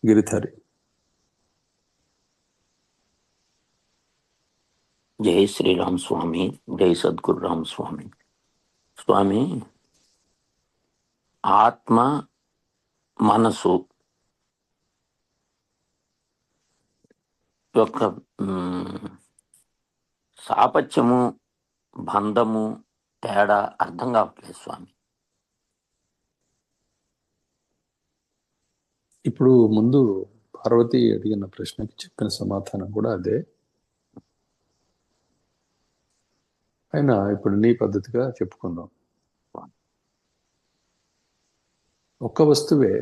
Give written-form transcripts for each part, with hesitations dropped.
గిరిధారి. జై శ్రీరామ్ స్వామి, జై సద్గురు రామ్ స్వామి. స్వామి, ఆత్మ మనసు యొక్క సాపత్యము, బంధము, తేడా అర్థం కావట్లేదు స్వామి. ఇప్పుడు ముందు పార్వతి అడిగిన ప్రశ్నకి చెప్పిన సమాధానం కూడా అదే. అయినా ఇప్పుడు నీ పద్ధతిగా చెప్పుకుందాం. ఒక్క వస్తువే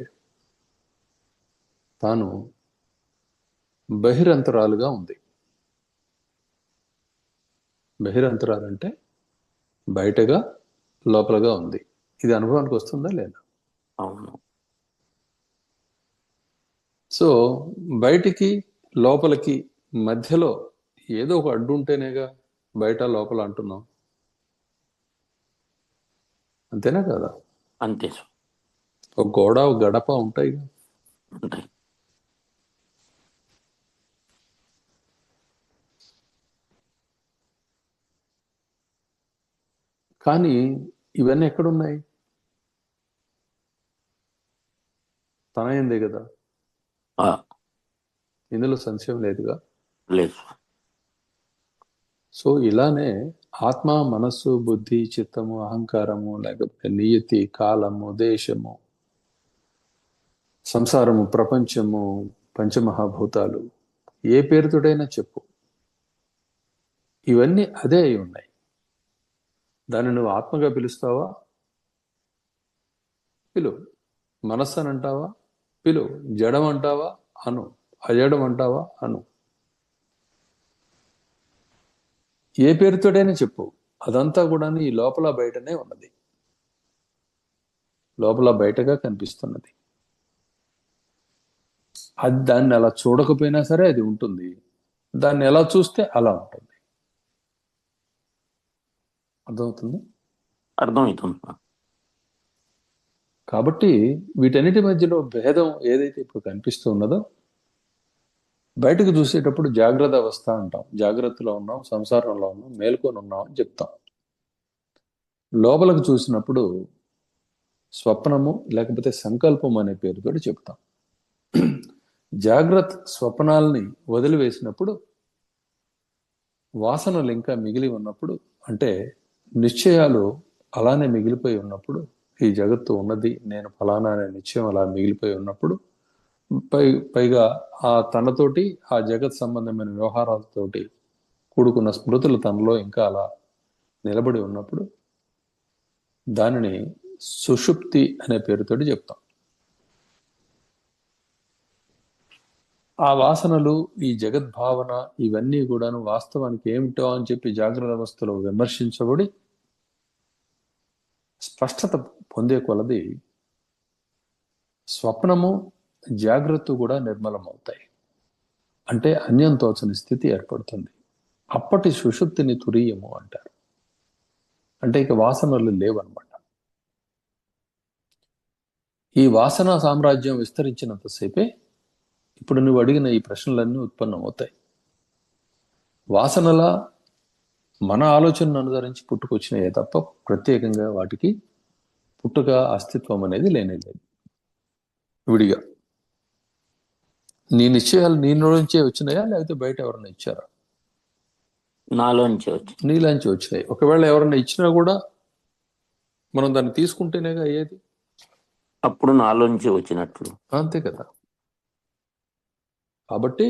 తాను బహిరంతరాలుగా ఉంది. బహిరంతరాలంటే బయటగా లోపలగా ఉంది. ఇది అనుభవానికి వస్తుందా లేదా? అవును. సో బయటికి లోపలికి మధ్యలో ఏదో ఒక అడ్డు ఉంటేనేగా బయట లోపల అంటున్నాం. అంతేనా కదా? అంతే. ఒక గోడ, ఒక గడప ఉంటాయి. కానీ ఇవన్నీ ఎక్కడున్నాయి? తనయిందే కదా, ఇందులో సంశయం లేదుగా. లేదు. సో ఇలానే ఆత్మ, మనస్సు, బుద్ధి, చిత్తము, అహంకారము, లేకపోతే నియతి, కాలము, దేశము, సంసారము, ప్రపంచము, పంచమహాభూతాలు, ఏ పేరుతోడైనా చెప్పు, ఇవన్నీ అదే అయి ఉన్నాయి. దాన్ని నువ్వు ఆత్మగా పిలుస్తావా? పిలువు. మనస్సు అని అంటావా? పిలువు. జడం అంటావా? అను. అజడం అంటావా? అను. ఏ పేరుతోడైనా చెప్పు, అదంతా కూడా ఈ లోపల బయటనే ఉన్నది. లోపల బయటగా కనిపిస్తున్నది. అది దాన్ని అలా చూడకపోయినా సరే అది ఉంటుంది. దాన్ని ఎలా చూస్తే అలా ఉంటుంది. అర్థమవుతుంది? అర్థమవుతుంది. కాబట్టి వీటన్నిటి మధ్యలో భేదం ఏదైతే ఇప్పుడు కనిపిస్తూ ఉన్నదో, బయటకు చూసేటప్పుడు జాగ్రత్త అవస్థ అంటాం. జాగ్రత్తలో ఉన్నాం, సంసారంలో ఉన్నాం, మేల్కొని ఉన్నాం అని చెప్తాం. లోపలికి చూసినప్పుడు స్వప్నము లేకపోతే సంకల్పం అనే పేరుతో చెప్తాం. జాగ్రత్త స్వప్నాల్ని వదిలివేసినప్పుడు, వాసనలు ఇంకా మిగిలి ఉన్నప్పుడు, అంటే నిశ్చయాలు అలానే మిగిలిపోయి ఉన్నప్పుడు, ఈ జగత్తు ఉన్నది, నేను ఫలానా అనే నిశ్చయం అలా మిగిలిపోయి ఉన్నప్పుడు, పైగా ఆ తనతోటి ఆ జగత్ సంబంధమైన వ్యవహారాలతోటి కూడుకున్న స్మృతులు తనలో ఇంకా అలా నిలబడి ఉన్నప్పుడు, దానిని సుషుప్తి అనే పేరుతోటి చెప్తాం. ఆ వాసనలు, ఈ జగద్భావన, ఇవన్నీ కూడాను వాస్తవానికి ఏమిటో అని చెప్పి జాగ్రత్త అవస్థలో విమర్శించబడి స్పష్టత పొందే కొలది స్వప్నము, జాగ్రత్త కూడా నిర్మలమవుతాయి. అంటే అన్యం తోచని స్థితి ఏర్పడుతుంది. అప్పటి సుషుప్తిని తురీయము అంటారు. అంటే ఇక వాసనలు లేవన్నమాట. ఈ వాసన సామ్రాజ్యం విస్తరించినంతసేపే ఇప్పుడు నువ్వు అడిగిన ఈ ప్రశ్నలన్నీ ఉత్పన్నమవుతాయి. వాసనల మన ఆలోచనను అనుసరించి పుట్టుకొచ్చినాయే తప్ప ప్రత్యేకంగా వాటికి పుట్టుక, అస్తిత్వం అనేది లేనే లేదు. విడిగా నీ నిశ్చయాలు నీ నుంచే వచ్చినాయా, లేకపోతే బయట ఎవరన్నా ఇచ్చారా? నాలోంచి వచ్చి, నీలోంచి వచ్చినాయి. ఒకవేళ ఎవరన్నా ఇచ్చినా కూడా మనం దాన్ని తీసుకుంటేనేగా అయ్యేది. అప్పుడు నాలోంచి వచ్చినట్లు. అంతే కదా. కాబట్టి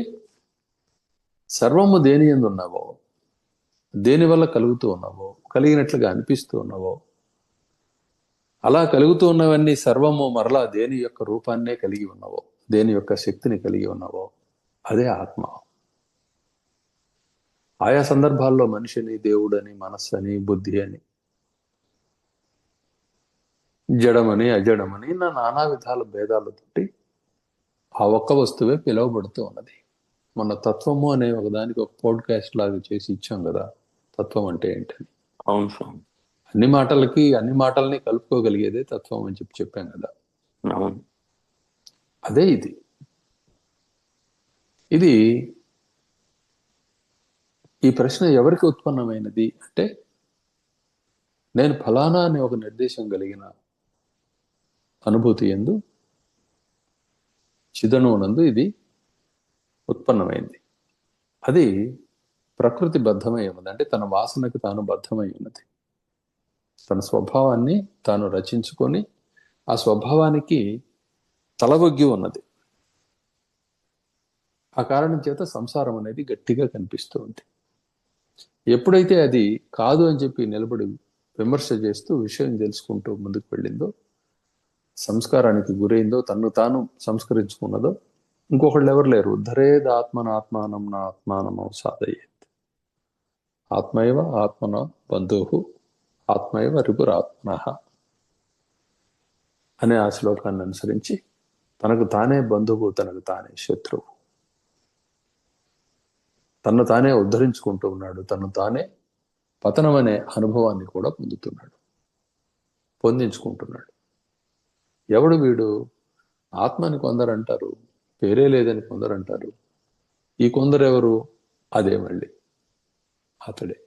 సర్వము దేని యందు ఉన్నావో, దేని వల్ల కలుగుతూ ఉన్నావో, కలిగినట్లుగా అనిపిస్తూ ఉన్నావో, అలా కలుగుతూ ఉన్నవన్నీ సర్వము మరలా దేని యొక్క రూపాన్నే కలిగి ఉన్నావో, దేని యొక్క శక్తిని కలిగి ఉన్నావో, అదే ఆత్మ. ఆయా సందర్భాల్లో మనిషిని, దేవుడని, మనస్సు అని, బుద్ధి అని, జడమని, అజడమని నానా విధాల భేదాలతోటి ఆ ఒక్క వస్తువే పిలువబడుతూ ఉన్నది. మన తత్వము అనే ఒకదానికి ఒక పోడ్కాస్ట్ లాగా చేసి ఇచ్చాం కదా, తత్వం అంటే ఏంటని. అవును స్వామి. అన్ని మాటల్ని కలుపుకోగలిగేదే తత్వం అని చెప్పాం కదా. అవును. అదే ఇది. ఇది ఈ ప్రశ్న ఎవరికి ఉత్పన్నమైనది అంటే, నేను ఫలానా అనే ఒక నిర్దేశం కలిగిన అనుభూతి ఎందు చిదణువునందు ఇది ఉత్పన్నమైంది. అది ప్రకృతి బద్ధమై ఉన్నది, అంటే తన వాసనకు తాను బద్ధమై ఉన్నది. తన స్వభావాన్ని తాను రచించుకొని ఆ స్వభావానికి తలవొగ్గి ఉన్నది. ఆ కారణం చేత సంసారం అనేది గట్టిగా కనిపిస్తూ ఉంది. ఎప్పుడైతే అది కాదు అని చెప్పి నిలబడి విమర్శ చేస్తూ విషయం తెలుసుకుంటూ ముందుకు వెళ్ళిందో, సంస్కారానికి గురైందో, తన్ను తాను సంస్కరించుకున్నదో, ఇంకొకళ్ళు ఎవరు లేరు. ఉద్ధరేద్ ఆత్మనాత్మానం నా ఆత్మానం అవసాదయ్యేది. ఆత్మైవ ఆత్మన బంధువు ఆత్మైవ రిపురాత్మన అనే ఆ శ్లోకాన్ని అనుసరించి తనకు తానే బంధువు, తనకు తానే శత్రువు, తను తానే ఉద్ధరించుకుంటూ ఉన్నాడు, తను తానే పతనం అనే అనుభవాన్ని కూడా పొందించుకుంటున్నాడు. ఎవడు వీడు? ఆత్మని కొందరు అంటారు, పేరే లేదని కొందరు అంటారు. ఈ కొందరు ఎవరు? అదే మళ్ళీ అతడే.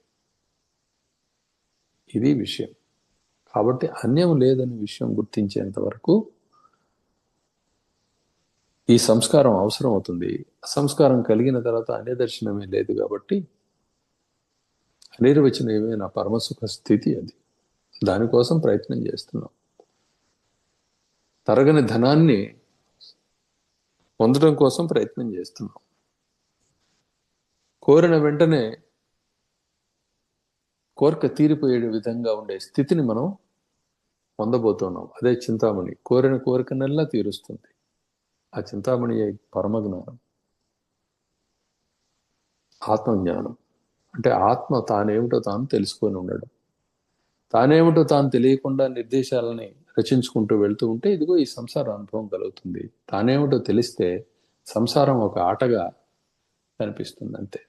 ఇది విషయం. కాబట్టి అన్యం లేదని విషయం గుర్తించేంత వరకు ఈ సంస్కారం అవసరం అవుతుంది. సంస్కారం కలిగిన తర్వాత అన్యదర్శనమే లేదు కాబట్టి అనిర్వచనీయమే నా పరమసుఖ స్థితి. అది దానికోసం ప్రయత్నం చేస్తున్నాం. తరగని ధనాన్ని పొందడం కోసం ప్రయత్నం చేస్తున్నాం. కోరిన వెంటనే కోరిక తీరిపోయే విధంగా ఉండే స్థితిని మనం పొందబోతున్నాం. అదే చింతామణి. కోరిన కోరికనల్లా తీరుస్తుంది. ఆ చింతామణి పరమజ్ఞానం, ఆత్మజ్ఞానం. అంటే ఆత్మ తానేమిటో తాను తెలుసుకొని ఉండడం. తానేమిటో తాను తెలియకుండా నిర్దేశాలని రచించుకుంటూ వెళ్తూ ఉంటే ఇదిగో ఈ సంసార అనుభవం కలుగుతుంది. తానేమిటో తెలిస్తే సంసారం ఒక ఆటగా కనిపిస్తుంది, అంతే.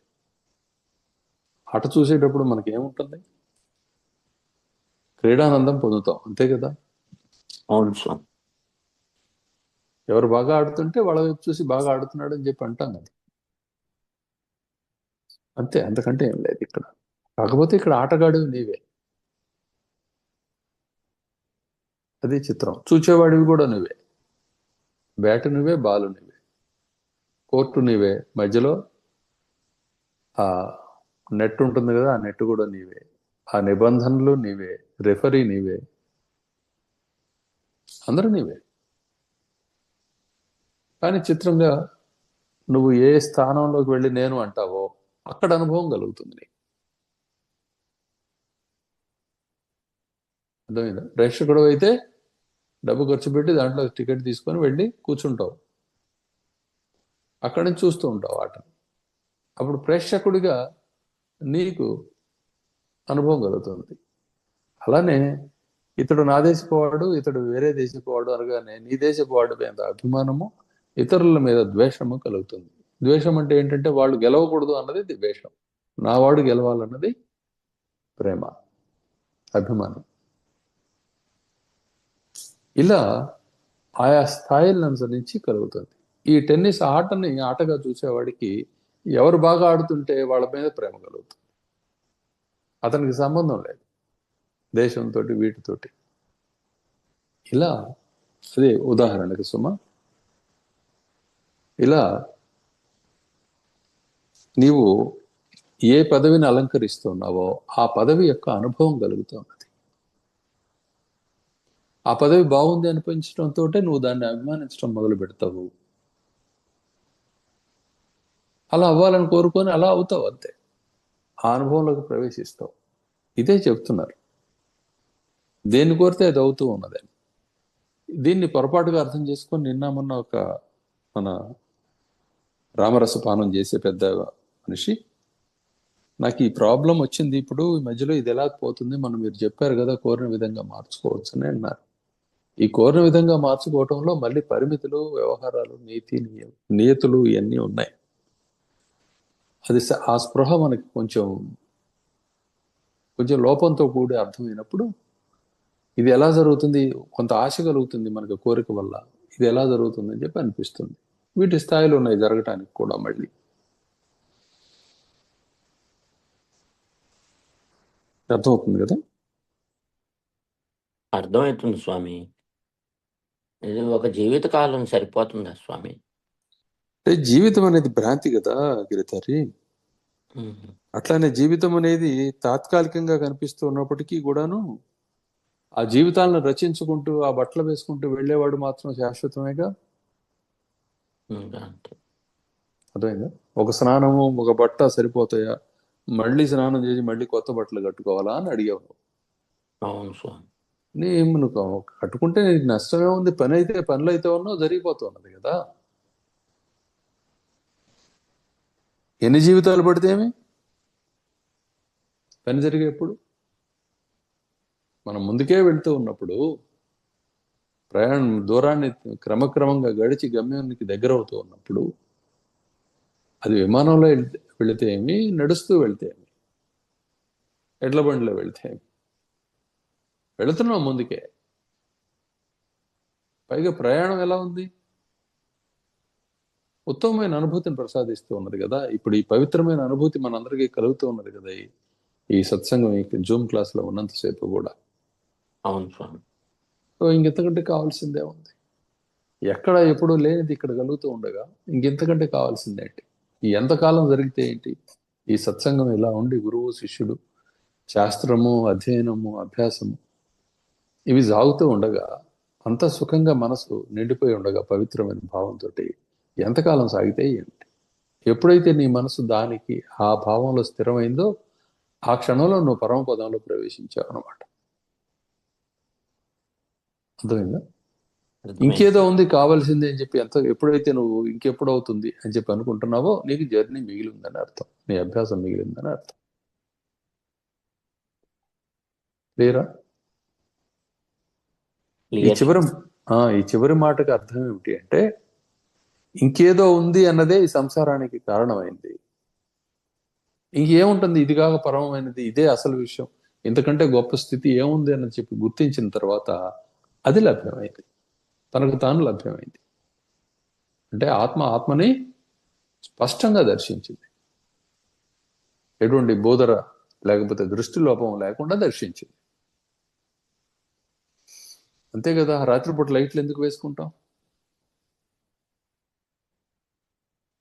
ఆట చూసేటప్పుడు మనకి ఏముంటుంది? క్రీడానందం పొందుతాం, అంతే కదా. అవును స్వామి. ఎవరు బాగా ఆడుతుంటే వాళ్ళ వైపు చూసి బాగా ఆడుతున్నాడు అని చెప్పి అంటాం కదా, అంతే. అంతకంటే ఏం లేదు ఇక్కడ. కాకపోతే ఇక్కడ ఆటగాడు నీవే. అది చిత్రం. చూచేవాడివి కూడా నువ్వే. బ్యాటు నువ్వే, బాలు నువ్వే, కోర్టు నీవే, మధ్యలో ఆ నెట్ ఉంటుంది కదా, ఆ నెట్ కూడా నీవే, ఆ నిబంధనలు నీవే, రెఫరీ నీవే, అందరూ నీవే. కానీ చిత్రంగా నువ్వు ఏ స్థానంలోకి వెళ్ళి నేను అంటావో అక్కడ అనుభవం కలుగుతుంది నీకు. అర్థమైందా? ప్రేక్షకుడు అయితే డబ్బు ఖర్చు పెట్టి దాంట్లో టికెట్ తీసుకొని వెళ్ళి కూర్చుంటావు, అక్కడి నుంచి చూస్తూ ఉంటావు ఆట. అప్పుడు ప్రేక్షకుడిగా నీకు అనుభవం కలుగుతుంది. అలానే ఇతడు నా దేశపువాడు, ఇతడు వేరే దేశపువాడు అనగానే నీ దేశపువాడు మీద అభిమానము, ఇతరుల మీద ద్వేషము కలుగుతుంది. ద్వేషం అంటే ఏంటంటే వాళ్ళు గెలవకూడదు అన్నది ద్వేషం, నావాడు గెలవాలన్నది ప్రేమ, అభిమానం. ఇలా ఆయా స్థాయిలను అనుసరించి కలుగుతుంది. ఈ టెన్నిస్ ఆటని ఆటగా చూసేవాడికి ఎవరు బాగా ఆడుతుంటే వాళ్ళ మీద ప్రేమ కలుగుతుంది. అతనికి సంబంధం లేదు దేశంతో, వీటితోటి. ఇలా అదే ఉదాహరణకి సుమ, ఇలా నీవు ఏ పదవిని అలంకరిస్తున్నావో ఆ పదవి యొక్క అనుభవం కలుగుతున్నది. ఆ పదవి బాగుంది అనిపించడంతో నువ్వు దాన్ని అభిమానించడం మొదలు పెడతావు. అలా అవ్వాలని కోరుకొని అలా అవుతావు, అంతే. ఆ అనుభవంలోకి ప్రవేశిస్తావు. ఇదే చెప్తున్నారు. దేన్ని కోరితే అది అవుతూ ఉన్నదని. దీన్ని పొరపాటుగా అర్థం చేసుకొని నిన్న మొన్న ఒక మన రామరసపానం చేసే పెద్ద మనిషి, నాకు ఈ ప్రాబ్లం వచ్చింది ఇప్పుడు, ఈ మధ్యలో ఇది ఎలా పోతుంది, మనం మీరు చెప్పారు కదా కోరిన విధంగా మార్చుకోవచ్చు అని అన్నారు. ఈ కోరిన విధంగా మార్చుకోవటంలో మళ్ళీ పరిమితులు, వ్యవహారాలు, నియతులు ఇవన్నీ ఉన్నాయి. అది ఆ స్పృహ మనకి కొంచెం లోపంతో కూడి అర్థమైనప్పుడు ఇది ఎలా జరుగుతుంది, కొంత ఆశ కలుగుతుంది మనకు కోరిక వల్ల, ఇది ఎలా జరుగుతుంది అని చెప్పి అనిపిస్తుంది. వీటి స్థాయిలు ఉన్నాయి జరగటానికి కూడా. మళ్ళీ అర్థమవుతుంది కదా. అర్థమవుతుంది స్వామి. ఇది ఒక జీవితకాలం సరిపోతుందా స్వామి? అంటే జీవితం అనేది భ్రాంతి కదా గిరిధారి. ఉహు. అట్లానే జీవితం అనేది తాత్కాలికంగా కనిపిస్తూ ఉన్నప్పటికీ కూడాను ఆ జీవితాలను రచించుకుంటూ ఆ బట్టలు వేసుకుంటూ వెళ్ళేవాడు మాత్రం శాశ్వతమేగా. ఇంకా అంతే. అర్థమైందా? ఒక స్నానము ఒక బట్ట సరిపోతాయా? మళ్ళీ స్నానం చేసి మళ్ళీ కొత్త బట్టలు కట్టుకోవాలా అని అడిగావు నువ్వు. అవును స్వామి. నువ్వు కట్టుకుంటే నీకు నష్టమే ఉంది. పనులు అయితే ఉన్నావు, జరిగిపోతున్నది కదా. ఎన్ని జీవితాలు పడితే ఏమి పని జరిగేప్పుడు మనం ముందుకే వెళ్తూ ఉన్నప్పుడు ప్రయాణం దూరాన్ని క్రమక్రమంగా గడిచి గమ్యానికి దగ్గర అవుతూ ఉన్నప్పుడు అది విమానంలో వెళితే ఏమి, నడుస్తూ వెళ్తే ఏమి, ఎడ్ల బండిలో వెళ్తే ఏమి, వెళుతున్నాం ముందుకే. పైగా ప్రయాణం ఎలా ఉంది? ఉత్తమమైన అనుభూతిని ప్రసాదిస్తూ ఉన్నది కదా. ఇప్పుడు ఈ పవిత్రమైన అనుభూతి మనందరికీ కలుగుతూ ఉన్నది కదా ఈ సత్సంగం, ఈ జూమ్ క్లాస్లో ఉన్నంతసేపు కూడా. అవును స్వామి. సో ఇంకెంతకంటే కావాల్సిందే ఉంది. ఎక్కడ ఎప్పుడు లేనిది ఇక్కడ కలుగుతూ ఉండగా ఇంకెంతకంటే కావాల్సిందేంటి? ఈ ఎంతకాలం జరిగితే ఏంటి? ఈ సత్సంగం ఇలా ఉండి గురువు శిష్యుడు శాస్త్రము అధ్యయనము అభ్యాసము ఇవి సాగుతూ ఉండగా అంత సుఖంగా మనసు నిండిపోయి ఉండగా పవిత్రమైన భావంతో ఎంతకాలం సాగితే ఏంటి? ఎప్పుడైతే నీ మనసు దానికి ఆ భావంలో స్థిరమైందో ఆ క్షణంలో నువ్వు పరమపదంలో ప్రవేశించావు అనమాట. అర్థమైందా? అర్థమైంది. ఇంకేదో ఉంది కావాల్సిందే అని చెప్పి ఎప్పుడైతే నువ్వు ఇంకెప్పుడు అవుతుంది అని చెప్పి అనుకుంటున్నావో నీకు జర్నీ మిగిలిందని అర్థం, నీ అభ్యాసం మిగిలిందని అర్థం. క్లియరా? ఈ క్లియర్. చివరి ఈ చివరి మాటకి అర్థం ఏమిటి అంటే ఇంకేదో ఉంది అన్నదే ఈ సంసారానికి కారణమైంది. ఇంకేముంటుంది? ఇది కాక పరమమైనది, ఇదే అసలు విషయం, ఇంతకంటే గొప్ప స్థితి ఏముంది అని చెప్పి గుర్తించిన తర్వాత అది లభ్యమైంది, తనకు తాను లభ్యమైంది. అంటే ఆత్మని స్పష్టంగా దర్శించింది. ఎటువంటి బోధర లేకపోతే దృష్టి లోపం లేకుండా దర్శించింది. అంతే కదా. రాత్రిపూట లైట్లు ఎందుకు వేసుకుంటాం?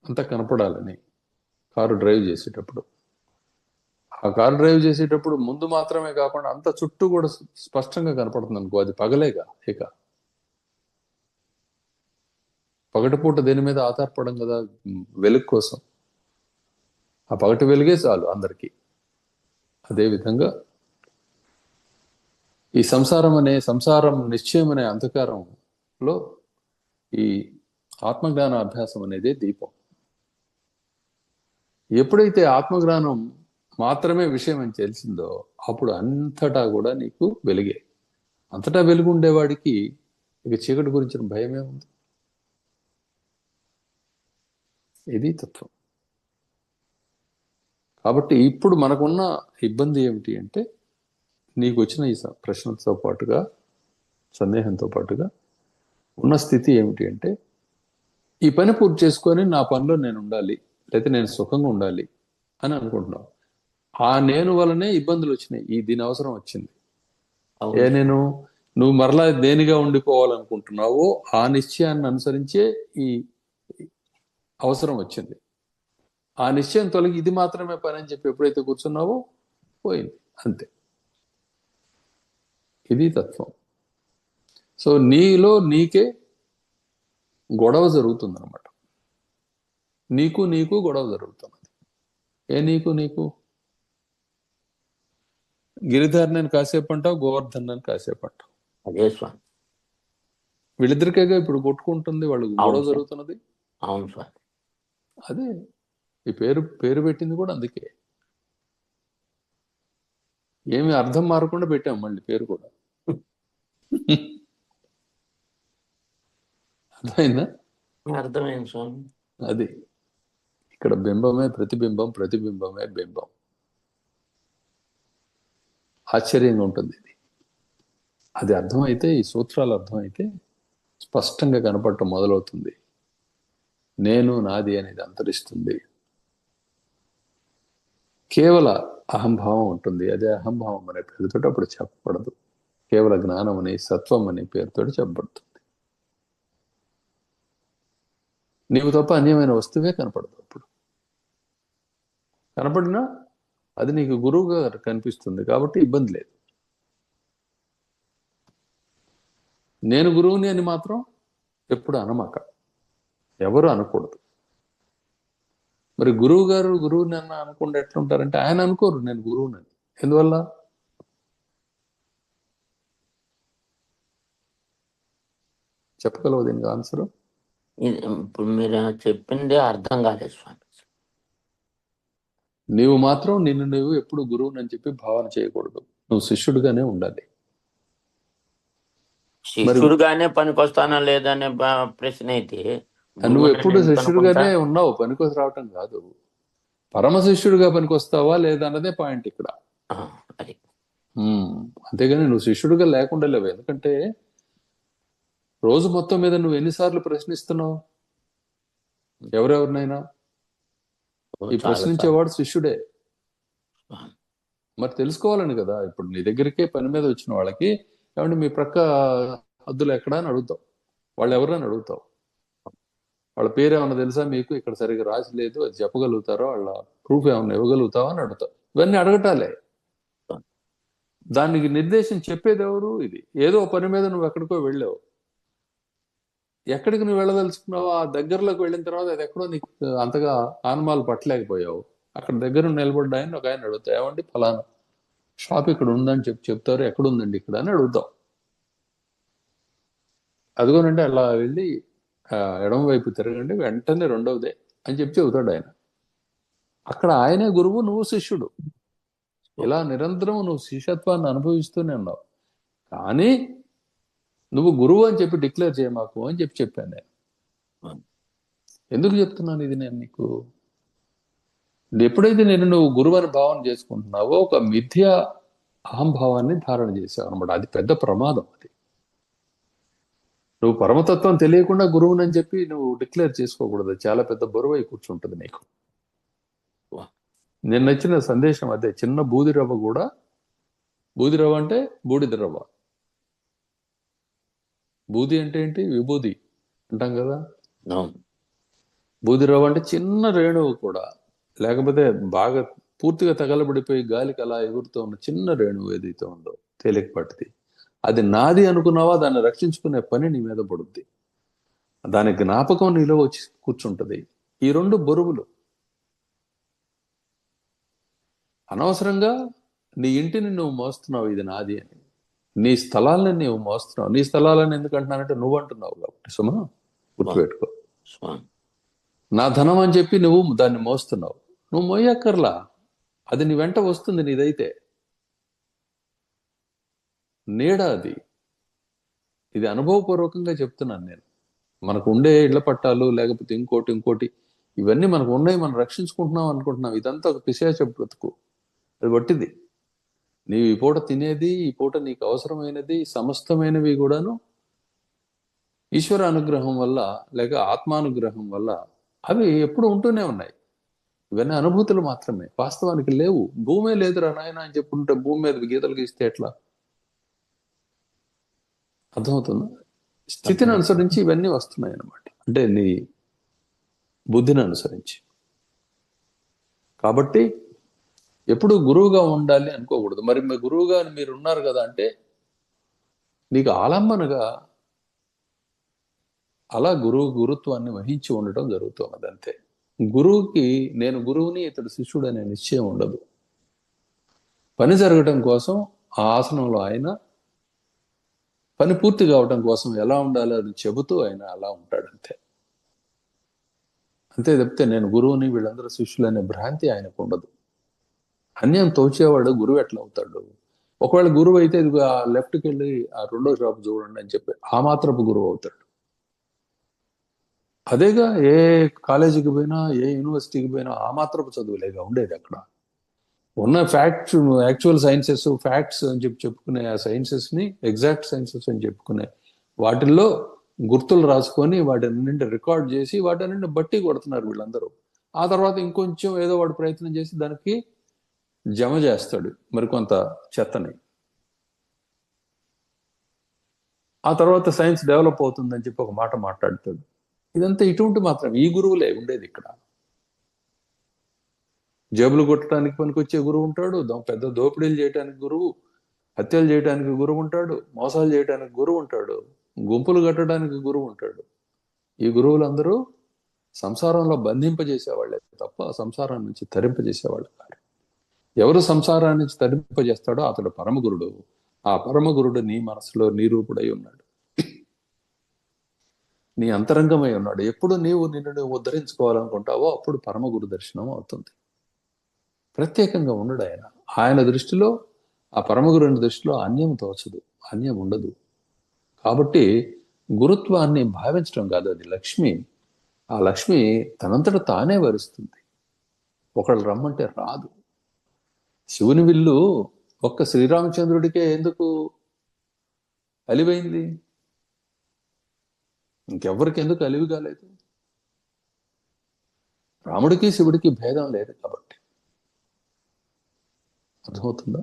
అంతా కనపడాలని. కారు డ్రైవ్ చేసేటప్పుడు ఆ కారు డ్రైవ్ చేసేటప్పుడు ముందు మాత్రమే కాకుండా అంత చుట్టూ కూడా స్పష్టంగా కనపడుతుంది అనుకో, అది పగలేగా. ఇక పగటిపూట దేని మీద ఆధారపడం కదా, వెలుగు కోసం. ఆ పగటి వెలుగే చాలు అందరికీ. అదేవిధంగా ఈ సంసారం నిశ్చయం అనే అంధకారంలో ఈ ఆత్మజ్ఞాన అభ్యాసం అనేది దీపం. ఎప్పుడైతే ఆత్మజ్ఞానం మాత్రమే విషయం అని తెలిసిందో అప్పుడు అంతటా కూడా నీకు వెలుగే. అంతటా వెలుగు ఉండేవాడికి ఇక చీకటి గురించిన భయమే ఉంది. ఇది తత్వం. కాబట్టి ఇప్పుడు మనకున్న ఇబ్బంది ఏమిటి అంటే నీకు వచ్చిన ఈ ప్రశ్నతో పాటుగా సందేహంతో పాటుగా ఉన్న స్థితి ఏమిటి అంటే ఈ పని పూర్తి చేసుకొని నా పనిలో నేను ఉండాలి, లేకపోతే నేను సుఖంగా ఉండాలి అని అనుకుంటున్నావు. ఆ నేను వలనే ఇబ్బందులు వచ్చినాయి, దీని అవసరం వచ్చింది. అవును. నువ్వు మరలా దేనిగా ఉండిపోవాలనుకుంటున్నావో ఆ నిశ్చయాన్ని అనుసరించే ఈ అవసరం వచ్చింది. ఆ నిశ్చయం తొలగి ఇది మాత్రమే పని అని చెప్పి ఎప్పుడైతే కూర్చున్నావో పోయింది, అంతే. ఇది తత్వం. సో నీలో నీకే గొడవ జరుగుతుంది అనమాట. నీకు గొడవ జరుగుతున్నది. నీకు గిరిధర్ నేను కాసేపు అంటావు, గోవర్ధన్ అని కాసేపు అంటావు. అదే స్వామి. వీళ్ళిద్దరికేగా ఇప్పుడు కొట్టుకుంటుంది, వాళ్ళు గొడవ అవును సార్. జరుగుతున్నది. అవును స్వామి. అదే ఈ పేరు పెట్టింది కూడా అందుకే. ఏమి అర్థం మారకుండా పెట్టాం మళ్ళీ పేరు కూడా. అర్థమైందా? అర్థమైంది స్వామి. అది ఇక్కడ బింబమే ప్రతిబింబం, ప్రతిబింబమే బింబం. ఆశ్చర్యంగా ఉంటుంది ఇది. అది అర్థమైతే, ఈ సూత్రాలు అర్థమైతే స్పష్టంగా కనపడటం మొదలవుతుంది. నేను నాది అనేది అంతరిస్తుంది. కేవల అహంభావం ఉంటుంది. అదే అహంభావం అనే పేరుతో అప్పుడు చెప్పబడదు. కేవల జ్ఞానం అని, సత్వం అనే పేరుతో చెప్పబడుతుంది. నీవు తప్ప అన్యమైన వస్తువే కనపడదు. అప్పుడు కనపడినా అది నీకు గురువుగా కనిపిస్తుంది కాబట్టి ఇబ్బంది లేదు. నేను గురువుని అని మాత్రం ఎప్పుడు అనమాక, ఎవరు అనకూడదు. మరి గురువు గారు గురువుని అన్న అనకుండా ఎట్లుంటారంటే ఆయన అనుకోరు నేను గురువునని. ఎందువల్ల? చెప్పగలవు దీనికి ఆన్సర్? ఇప్పుడు మీరు చెప్పింది అర్థం కాలేదు స్వామి. నీవు మాత్రం నిన్ను నువ్వు ఎప్పుడు గురువుని అని చెప్పి భావన చేయకూడదు. నువ్వు శిష్యుడిగానే ఉండాలి. శిష్యుడుగానే పనికొస్తానా లేదనే ప్రశ్న అయితే నువ్వు ఎప్పుడు శిష్యుడిగానే ఉన్నావు, పనికొసి రావటం కాదు. పరమ శిష్యుడిగా పనికొస్తావా లేదా అన్నదే పాయింట్ ఇక్కడ. అది అంతేగాని నువ్వు శిష్యుడిగా లేకుండా లేవు. ఎందుకంటే రోజు మొత్తం మీద నువ్వు ఎన్నిసార్లు ప్రశ్నిస్తున్నావు ఎవరెవరినైనా? ఈ ప్రశ్నించేవాడు శిష్యుడే. మరి తెలుసుకోవాలని కదా. ఇప్పుడు నీ దగ్గరికే పని మీద వచ్చిన వాళ్ళకి ఏమంటే మీ ప్రక్క హద్దులు ఎక్కడా అని అడుగుతావు. వాళ్ళు ఎవరని అడుగుతావు. వాళ్ళ పేరు ఏమన్నా తెలుసా మీకు? ఇక్కడ సరిగ్గా రాసి లేదు, అది చెప్పగలుగుతారో, వాళ్ళ ప్రూఫ్ ఏమన్నా ఇవ్వగలుగుతావా అని అడుగుతావు. ఇవన్నీ అడగటాలే. దానికి నిర్దేశం చెప్పేది ఎవరు? ఇది ఏదో పని మీద నువ్వు ఎక్కడికో వెళ్ళావు. ఎక్కడికి నువ్వు వెళ్ళదలుచుకున్నావు, ఆ దగ్గరలోకి వెళ్ళిన తర్వాత అది ఎక్కడో నీకు అంతగా ఆనమాలు పట్టలేకపోయావు. అక్కడ దగ్గర నిలబడ్డా ఆయన ఒక ఆయన అడుగుతావు, ఏమండి ఫలానా షాప్ ఇక్కడ ఉందని చెప్తారు, ఎక్కడుందండి ఇక్కడ అని అడుగుతాం. అదిగోనంటే అలా వెళ్ళి ఎడమ వైపు తిరగండి, వెంటనే రెండవదే అని చెబుతాడు ఆయన. అక్కడ ఆయనే గురువు, నువ్వు శిష్యుడు. ఇలా నిరంతరం నువ్వు శిష్యత్వాన్ని అనుభవిస్తూనే ఉన్నావు. కానీ నువ్వు గురువు అని చెప్పి డిక్లేర్ చేయమాకు అని చెప్పాను నేను. ఎందుకు చెప్తున్నాను ఇది నేను నీకు? ఎప్పుడైతే నువ్వు గురువు అని భావన చేసుకుంటున్నావో ఒక మిథ్య అహంభావాన్ని ధారణ చేసావు అనమాట. అది పెద్ద ప్రమాదం. అది నువ్వు పరమతత్వం తెలియకుండా గురువునని చెప్పి నువ్వు డిక్లేర్ చేసుకోకూడదు. చాలా పెద్ద బరువు అయి కూర్చుంటుంది నీకు. నేను నచ్చిన సందేశం అదే. చిన్న బూది రవ్వ కూడా, బూది రవ్వ అంటే బూడిద రవ్వ. బూది అంటే ఏంటి? విభూది అంటాం కదా. బూది రవ్వ అంటే చిన్న రేణువు కూడా, లేకపోతే బాగా పూర్తిగా తగలబడిపోయి గాలికి అలా ఎగురుతూ ఉన్న చిన్న రేణువు ఏదైతే ఉందో తేలికపాటిది, అది నాది అనుకున్నావా, దాన్ని రక్షించుకునే పని నీ మీద పడుద్ది. దాని జ్ఞాపకం నీలో వచ్చి కూర్చుంటది. ఈ రెండు బరువులు అనవసరంగా నీ ఇంటిని నువ్వు మోస్తున్నావు, ఇది నాది అని. నీ స్థలాలని నువ్వు మోస్తున్నావు. నీ స్థలాలని ఎందుకు అంటున్నానంటే నువ్వు అంటున్నావు కాబట్టి సుమా, గుర్తుపెట్టుకో. నా ధనం అని చెప్పి నువ్వు దాన్ని మోస్తున్నావు. నువ్వు మోయక్కర్లా, అది నీ వెంట వస్తుంది. నీదైతే నీడ అది. ఇది అనుభవపూర్వకంగా చెప్తున్నాను నేను. మనకు ఉండే ఇళ్ల పట్టాలు లేకపోతే ఇంకోటి ఇవన్నీ మనకు ఉన్నాయి, మనం రక్షించుకుంటున్నాం అనుకుంటున్నాం. ఇదంతా ఒక పిశాచ బ్రతుకు. అది వట్టిది. నీవు ఈ పూట తినేది, ఈ పూట నీకు అవసరమైనది, సమస్తమైనవి కూడాను ఈశ్వర అనుగ్రహం వల్ల లేక ఆత్మానుగ్రహం వల్ల అవి ఎప్పుడు ఉంటూనే ఉన్నాయి. ఇవన్నీ అనుభూతులు మాత్రమే, వాస్తవానికి లేవు. భూమే లేదురా నాయన అని చెప్పుకుంటే భూమి మీద గీతలు గీస్తే ఎట్లా? అర్థమవుతుందా? స్థితిని అనుసరించి ఇవన్నీ వస్తున్నాయి అన్నమాట. అంటే నీ బుద్ధిని అనుసరించి. కాబట్టి ఎప్పుడు గురువుగా ఉండాలి అనుకోకూడదు. మరి మీ గురువుగా మీరు ఉన్నారు కదా అంటే నీకు ఆలంబనగా అలా గురుత్వాన్ని వహించి ఉండటం జరుగుతున్నది అంతే. గురువుకి నేను గురువుని, ఇతడు శిష్యుడు అనే నిశ్చయం ఉండదు. పని జరగటం కోసం ఆ ఆసనంలో ఆయన, పని పూర్తి కావటం కోసం ఎలా ఉండాలో అని చెబుతూ ఆయన అలా ఉంటాడు అంతే. అంతే తప్పితే నేను గురువుని, వీళ్ళందరూ శిష్యులు అనే భ్రాంతి ఆయనకు ఉండదు. అన్యం తోచేవాడు గురువు ఎట్లా అవుతాడు? ఒకవేళ గురువు అయితే ఇది లెఫ్ట్కి వెళ్ళి ఆ రెండో షాప్ చూడండి అని చెప్పి ఆ మాత్రపు గురువు అవుతాడు. అదేగా ఏ కాలేజీకి పోయినా, ఏ యూనివర్సిటీకి పోయినా ఆ మాత్రపు చదువులేగా ఉండేది. అక్కడ ఉన్న యాక్చువల్ ఫ్యాక్ట్స్ అని చెప్పుకునే ఆ సైన్సెస్ ని ఎగ్జాక్ట్ సైన్సెస్ అని చెప్పుకునే వాటిల్లో గుర్తులు రాసుకొని వాటిని నుండి రికార్డ్ చేసి వాటి నుండి బట్టి కొడుతున్నారు వీళ్ళందరూ. ఆ తర్వాత ఇంకొంచెం ఏదో వాడు ప్రయత్నం చేసి దానికి జమ చేస్తాడు మరికొంత చెత్తని. ఆ తర్వాత సైన్స్ డెవలప్ అవుతుందని చెప్పి ఒక మాట మాట్లాడతాడు. ఇదంతా ఇటువంటి మాత్రం ఈ గురువులే ఉండేది ఇక్కడ. జేబులు కొట్టడానికి పనికొచ్చే గురువు ఉంటాడు, పెద్ద దోపిడీలు చేయడానికి గురువు, హత్యలు చేయడానికి గురువు ఉంటాడు, మోసాలు చేయడానికి గురువు ఉంటాడు, గుంపులు కట్టడానికి గురువు ఉంటాడు. ఈ గురువులందరూ సంసారంలో బంధింపజేసేవాళ్ళే తప్ప సంసారం నుంచి తరింపజేసేవాళ్ళు కాదు. ఎవరు సంసారాన్ని నుంచి తరింపజేస్తాడో అతడు పరమగురుడు. ఆ పరమగురుడు నీ మనసులో నీ రూపుడై ఉన్నాడు, నీ అంతరంగమై ఉన్నాడు. ఎప్పుడు నీవు నిన్ను ఉద్ధరించుకోవాలనుకుంటావో అప్పుడు పరమగురు దర్శనం అవుతుంది. ప్రత్యేకంగా ఉండడు ఆయన. ఆయన దృష్టిలో, ఆ పరమగురుని దృష్టిలో అన్యం తోచదు, అన్యం ఉండదు. కాబట్టి గురుత్వాన్ని భావించడం కాదు, అది లక్ష్మి. ఆ లక్ష్మి తనంతట తానే వరిస్తుంది, ఒకళ్ళు రమ్మంటే రాదు. శివుని విల్లు ఒక్క శ్రీరామచంద్రుడికే ఎందుకు అలివైంది? ఇంకెవ్వరికి ఎందుకు అలివి కాలేదు? రాముడికి శివుడికి భేదం లేదు కాబట్టి. అర్థమవుతుందా?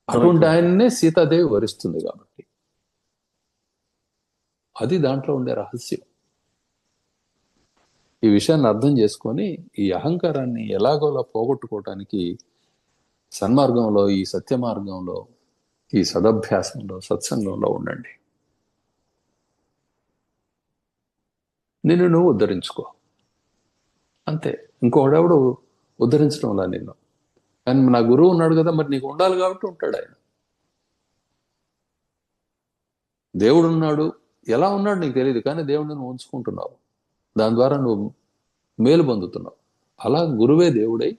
అటువంటి ఆయన్నే సీతాదేవి వరిస్తుంది కాబట్టి. అది దాంట్లో ఉండే రహస్యం. ఈ విషయాన్ని అర్థం చేసుకొని ఈ అహంకారాన్ని ఎలాగోలా పోగొట్టుకోవటానికి సన్మార్గంలో, ఈ సత్య మార్గంలో, ఈ సదభ్యాసంలో, సత్సంగంలో ఉండండి. నిన్ను నువ్వు ఉద్ధరించుకో, అంతే. ఇంకొకడెవడు ఉద్ధరించడంలా నిన్ను. కానీ నా గురువు ఉన్నాడు కదా, మరి నీకు ఉండాలి కాబట్టి ఉంటాడు ఆయన. దేవుడు ఉన్నాడు, ఎలా ఉన్నాడు నీకు తెలియదు, కానీ దేవుడిని నువ్వు ఉంచుకుంటున్నావు, దాని ద్వారా నువ్వు మేలు పొందుతున్నావు. అలా గురువే దేవుడై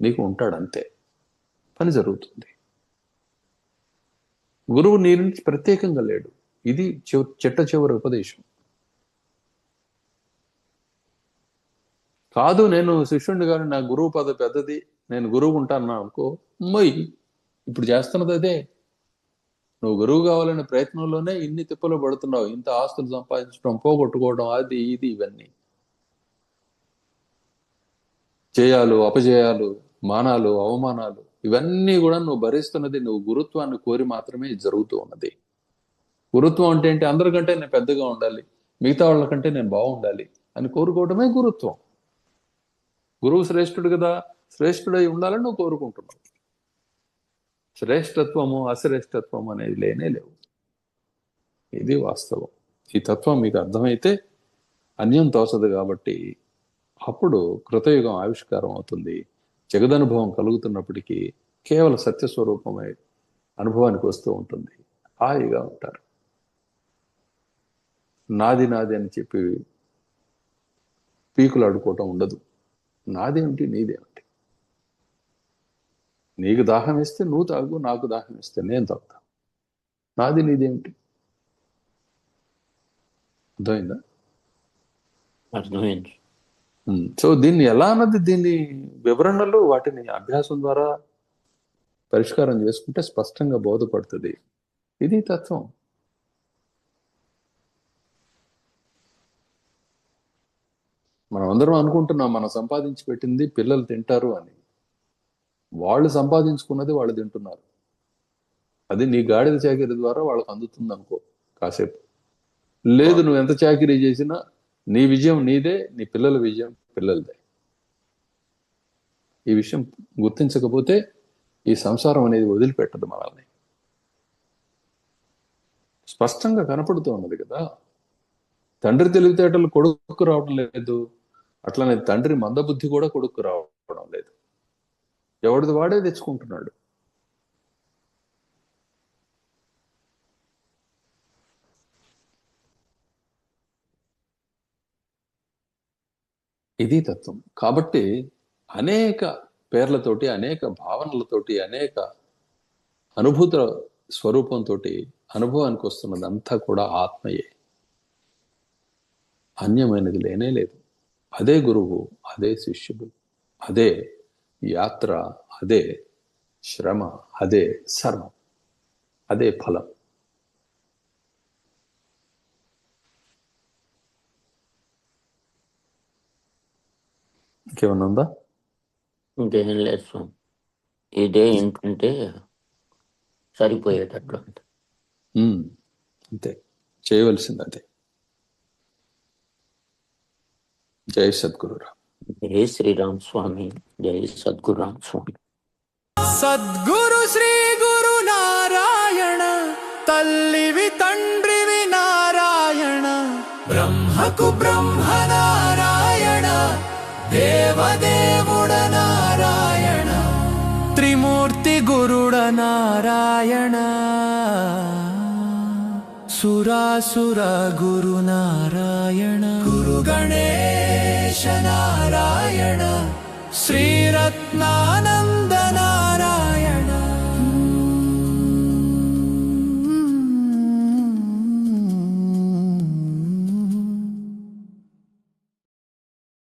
నీకు ఉంటాడు, అంతే. పని జరుగుతుంది. గురువు నీ నుంచి ప్రత్యేకంగా లేడు. ఇది చిట్ట చివరి ఉపదేశం. కాదు నేను శిష్యుడిని కానీ నా గురువు పద పెద్దది, నేను గురువు ఉంటాను అనుకో, మొయ్ ఇప్పుడు చేస్తున్నది అదే. నువ్వు గురువు కావాలనే ప్రయత్నంలోనే ఇన్ని తిప్పలు పడుతున్నావు. ఇంత ఆస్తులు సంపాదించడం, పోగొట్టుకోవడం, అది ఇది ఇవన్నీ జయాలు, అపజయాలు, మానాలు, అవమానాలు, ఇవన్నీ కూడా నువ్వు భరిస్తున్నది నువ్వు గురుత్వాన్ని కోరి మాత్రమే జరుగుతూ ఉన్నది. గురుత్వం అంటే ఏంటి? అందరికంటే నేను పెద్దగా ఉండాలి, మిగతా వాళ్ళకంటే నేను బాగుండాలి అని కోరుకోవడమే గురుత్వం. గురువు శ్రేష్ఠుడు కదా, శ్రేష్ఠుడై ఉండాలని నువ్వు కోరుకుంటున్నావు. శ్రేష్ఠత్వము అశ్రేష్ఠత్వము అనేది లేనే లేవు. ఇది వాస్తవం. ఈ తత్వం మీకు అర్థమైతే అన్యం తోచదు కాబట్టి అప్పుడు కృతయుగం ఆవిష్కారం అవుతుంది. జగదనుభవం కలుగుతున్నప్పటికీ కేవల సత్యస్వరూపమై అనుభవానికి వస్తూ ఉంటుంది. హాయిగా ఉంటారు. నాది నాది అని చెప్పి పీకులు ఆడుకోవటం ఉండదు. నాదేమిటి నీదేమిటి? నీకు దాహం వేస్తే నువ్వు తాగు, నాకు దాహం వేస్తే నేను తాగుతా. నాది నీదేమిటి? అర్థమైందా? అర్థమైంది. సో దీన్ని ఎలా అన్నది, దీన్ని వివరణలు వాటిని అభ్యాసం ద్వారా పరిష్కారం చేసుకుంటే స్పష్టంగా బోధపడుతుంది. ఇది తత్వం. మనం అందరం అనుకుంటున్నాం మనం సంపాదించి పెట్టింది పిల్లలు తింటారు అని. వాళ్ళు సంపాదించుకున్నది వాళ్ళు తింటున్నారు. అది నీ గాడిద చాకిరీ ద్వారా వాళ్ళకి అందుతుంది అనుకో కాసేపు. లేదు, నువ్వు ఎంత చాకిరీ చేసినా నీ విజయం నీదే, నీ పిల్లల విజయం పిల్లలదే. ఈ విషయం గుర్తించకపోతే ఈ సంసారం అనేది వదిలిపెట్టదు మనల్ని. స్పష్టంగా కనపడుతూ ఉన్నది కదా. తండ్రి తెలివితేటలు కొడుకు రావడం లేదు, అట్లనే తండ్రి మందబుద్ధి కూడా కొడుకు రావడం లేదు. ఎవడిది వాడే తెచ్చుకుంటున్నాడు. ఇది తత్వం. కాబట్టి అనేక పేర్లతోటి, అనేక భావనలతోటి, అనేక అనుభూత స్వరూపంతో అనుభవానికి వస్తున్నదంతా కూడా ఆత్మయే, అన్యమైనది లేనే లేదు. అదే గురువు, అదే శిష్యుడు, అదే యాత్ర, అదే శ్రమ, అదే సర్వం, అదే ఫలం. ఇంకేమన్నా ఉందా? ఇంకేం లేదు స్వామి. ఇదే ఏంటంటే సరిపోయేటట్లు అంతే. అంతే, చేయవలసింది అదే. జై సద్గురురామ్. జై శ్రీరామ్ స్వామి. జై సద్గురురామ్ స్వామి. సద్గురు శ్రీ గురు నారాయణ, తల్లివి తండ్రివి నారాయణ, బ్రహ్మకు బ్రహ్మ నారాయణ, దేవదేవుడ నారాయణ, త్రిమూర్తి గురుడ నారాయణ, సురాసుర గురు నారాయణ, గురు గణేశ నారాయణ, శ్రీరత్నానంద